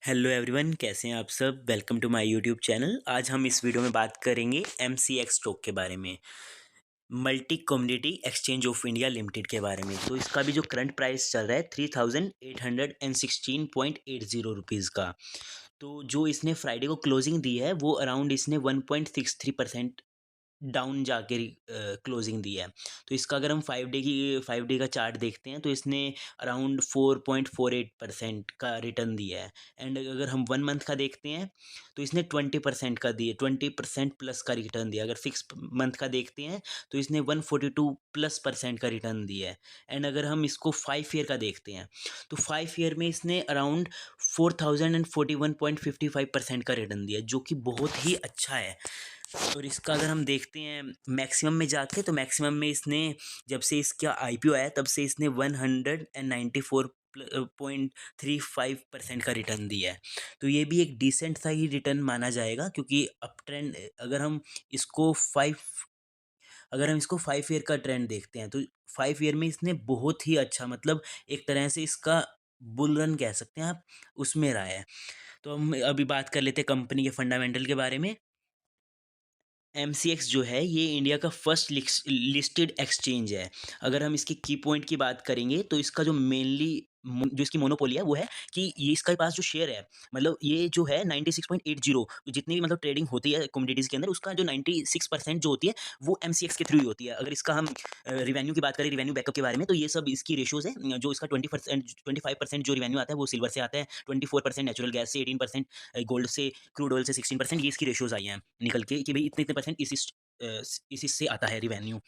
Hello everyone, कैसे हैं आप सब। Welcome to my YouTube channel. आज हम इस वीडियो में बात करेंगे MCX स्टॉक के बारे में, multi community exchange of India limited के बारे में। तो इसका भी जो करंट प्राइस चल रहा है 3816.80 रुपीज़ का। तो जो इसने फ्राइडे को क्लोजिंग दी है वो अराउंड इसने 1.63% डाउन जाके क्लोजिंग दी है। तो इसका अगर हम 5 डे का चार्ट देखते हैं तो इसने अराउंड 4.48% का रिटर्न दिया है। एंड अगर हम 1 मंथ का देखते हैं तो इसने 20% का दिए, 20% प्लस का रिटर्न दिया। अगर फिक्स मंथ का देखते हैं तो इसने 142+% का रिटर्न दिया है। एंड अगर हम इसको 5 ईयर का देखते हैं तो 5 ईयर में इसने अराउंड 4041.55% का रिटर्न दिया, जो कि बहुत ही अच्छा है। और इसका अगर हम देखते हैं मैक्सिमम में जाके, तो मैक्सिमम में इसने जब से इसका IPO आया तब से इसने 194.35% का रिटर्न दिया है। तो ये भी एक डिसेंट सा ही रिटर्न माना जाएगा, क्योंकि अप ट्रेंड अगर हम इसको 5 ईयर का ट्रेंड देखते हैं तो 5 ईयर में इसने बहुत ही अच्छा, मतलब एक तरह से इसका बुल रन कह सकते हैं आप, उसमें रहा है। तो हम अभी बात कर लेते हैं कंपनी के फंडामेंटल के बारे में। MCX जो है ये इंडिया का फर्स्ट लिस्टेड एक्सचेंज है। अगर हम इसकी की पॉइंट की बात करेंगे तो इसका जो मेनली जो इसकी मोनोपोली है वो है कि ये इसके पास जो शेयर है, मतलब ये जो है 96.80, जितनी भी मतलब ट्रेडिंग होती है कमोडिटीज़ के अंदर, उसका जो 96% जो होती है वो MCX के थ्रू ही होती है। अगर इसका हम रिवेन्यू की बात करें, रिवेन्यू बैकअप के बारे में, तो ये सब इसकी रेशोज़ है। जो इसका 25% जो रिवेन्यू आता है वो सिल्वर से आता है, 24% नेचुरल गैस से, 18% गोल्ड से, क्रूड ऑयल से 16%, ये इसकी रेशोज़ आई हैं निकल के कि भई इतने-इतने परसेंट इस इससे आता है रिवेन्यू।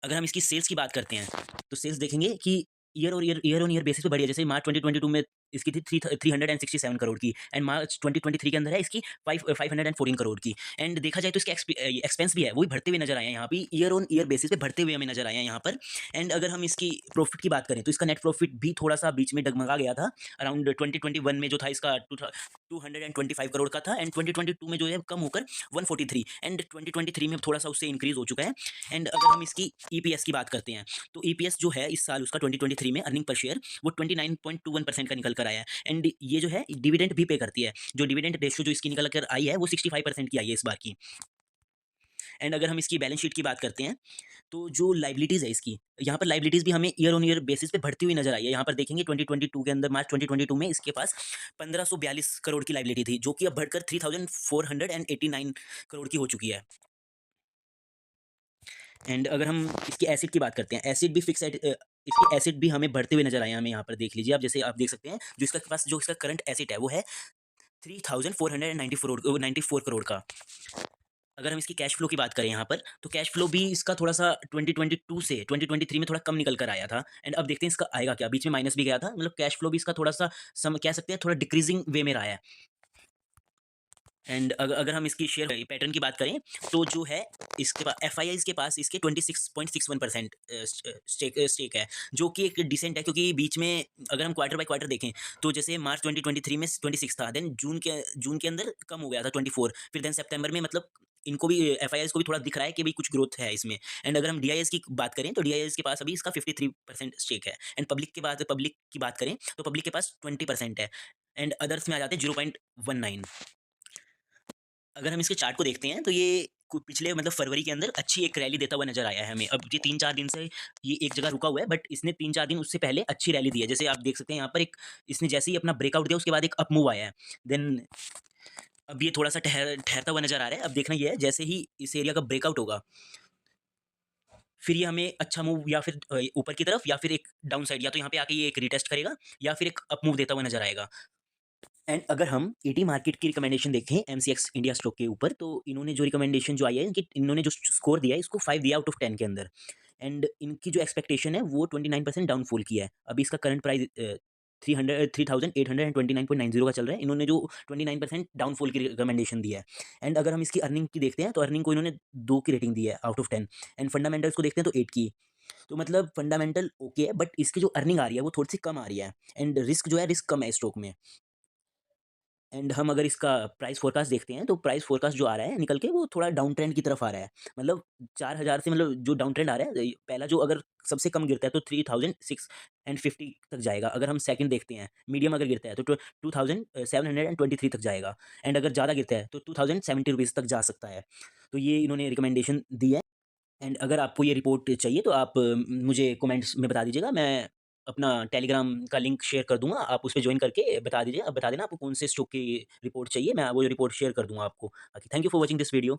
अगर हम इसकी सेल्स की बात करते हैं, तो सेल्स देखेंगे कि ईयर ऑन ईयर बेसिस पे बढ़ी है। जैसे मार्च 2022 में इसकी थी 367 करोड़ की, एंड मार्च 2023 के अंदर है इसकी 514 करोड़ की। एंड देखा जाए तो इसके एक्सपेंस भी है, वो भी बढ़ते हुए नज़र आए हैं यहाँ पे, ईयर ऑन ईयर बेसिस पे बढ़ते हुए हमें नज़र आए हैं यहाँ पर। एंड अगर हम इसकी प्रॉफिट की बात करें तो इसका नेट प्रॉफिट भी थोड़ा-सा बीच में डगमगा गया था। अराउंड 2021 में जो था इसका 225 करोड़ का था, एंड 2022 में जो है कम होकर 143, एंड 2023 में थोड़ा-सा उससे इंक्रीज़ हो चुका है। एंड अगर हम इसकी EPS की बात करते हैं, तो EPS जो है इस साल उसका 2023 में अर्निंग पर शेयर वो 29.21% का निकल कर आया है। एंड ये जो है डिविडेंड भी पे करती है। जो डिविडेंड रेशियो जो इसकी निकल कर आई है वो 65% की आई है इस बार की। एंड अगर हम इसकी बैलेंस शीट की बात करते हैं, तो जो लायबिलिटीज़ है इसकी, यहाँ पर लायबिलिटीज़ भी हमें ईयर ऑन ईयर बेसिस पे बढ़ती हुई नज़र आई है। यहाँ पर देखेंगे 2022 के अंदर, मार्च 2022 में इसके पास 1542 करोड़ की लायबिलिटी थी, जो कि अब बढ़कर 3489 करोड़ की हो चुकी है। एंड अगर हम इसके एसिड की बात करते हैं, एसिड भी इसके एसिड भी हमें बढ़ते हुए नज़र आए हैं। हमें यहाँ पर देख लीजिए आप, जैसे आप देख सकते हैं जो इसका करंट एसिड है वो है 3494 करोड़ का। अगर हम इसकी कैश फ्लो की बात करें यहाँ पर, तो कैश फ्लो भी इसका थोड़ा-सा 2022 से 2023 में थोड़ा कम निकल कर आया था। एंड अब देखते हैं इसका आएगा क्या? बीच में माइनस भी गया था, मतलब कैश फ्लो भी इसका थोड़ा-सा कह सकते हैं थोड़ा डिक्रीज़िंग वे में रहा है। एंड अगर हम इसकी शेयर पैटर्न की बात करें, तो जो है इसके पास एफआईआईज़ के पास इसके 26.61% स्टेक है, जो कि एक डिसेंट है, क्योंकि बीच में अगर हम क्वार्टर बाय क्वार्टर देखें तो जैसे मार्च 2023 में 26 था, देन जून के अंदर कम हो गया था 24, फिर देन सितंबर में, मतलब इनको भी एफआईआईज़ को भी थोड़ा दिख रहा है कि भाई कुछ ग्रोथ है इसमें। एंड अगर हम डीआईएस की बात करें तो डीआईएस के पास अभी इसका 53% स्टेक है। एंड पब्लिक की बात करें तो पब्लिक के पास 20% है। एंड अदर्स में आ जाते हैं 0.19। अगर हम इसके चार्ट को देखते हैं तो ये पिछले मतलब फरवरी के अंदर अच्छी एक रैली देता हुआ नजर आया है हमें। अब ये 3-4 दिन से ये एक जगह रुका हुआ है, बट इसने 3-4 दिन उससे पहले अच्छी रैली दी है। जैसे आप देख सकते हैं यहाँ पर एक, इसने जैसे ही अपना ब्रेकआउट दिया उसके बाद एक अप मूव आया है। देन अब ये थोड़ा सा ठहरता हुआ नजर आ रहा है। अब देखना ये है, जैसे ही इस एरिया का ब्रेकआउट होगा फिर ये हमें अच्छा मूव, या फिर ऊपर की तरफ, या फिर एक डाउन साइड, या तो यहाँ पे आके ये एक रिटेस्ट करेगा या फिर एक अप मूव देता हुआ नजर आएगा। एंड अगर हम एटी मार्केट की रिकमेंडेशन देखें एमसीएक्स इंडिया स्टॉक के ऊपर, तो इन्होंने जो रिकमेंडेशन जो आई है कि इन्होंने जो स्कोर दिया है इसको 5 दिया आउट ऑफ 10 के अंदर। एंड इनकी जो एक्सपेक्टेशन है वो 29% डाउनफॉल की है। अभी इसका करंट प्राइस 3829.90 का चल रहा है। इन्होंने जो 29% डाउनफॉल की रिकमेंडेशन दी है। एंड अगर हम इसकी अर्निंग की देखते हैं तो अर्निंग को इन्होंने 2 की रेटिंग दी है आउट ऑफ 10। एंड फंडामेंटल्स को देखते हैं तो 8 की। तो मतलब फंडामेंटल ओके है, बट इसकी जो अर्निंग आ रही है वो थोड़ी सी कम आ रही है। एंड रिस्क जो है, रिस्क कम है स्टॉक में। एंड हम अगर इसका प्राइस फ़ोरकास्ट देखते हैं, तो प्राइस फ़ोरकास्ट जो आ रहा है निकल के, वो थोड़ा डाउन ट्रेंड की तरफ आ रहा है। मतलब 4000 से, मतलब जो डाउन ट्रेंड आ रहा है, पहला जो अगर सबसे कम गिरता है तो 3650 तक जाएगा। अगर हम सेकंड देखते हैं, मीडियम अगर गिरता है तो 2723 तक जाएगा। एंड अगर ज़्यादा गिरता है तो ₹2070 तक जा सकता है। तो ये इन्होंने रिकमेंडेशन दी है। एंड अगर आपको ये रिपोर्ट चाहिए तो आप मुझे कमेंट्स में बता दीजिएगा। मैं अपना टेलीग्राम का लिंक शेयर कर दूँगा, आप उसपे जॉइन करके बता देना आपको कौन से स्टॉक की रिपोर्ट चाहिए, मैं वो रिपोर्ट शेयर कर दूँगा आपको। बाकी thank you for watching this video.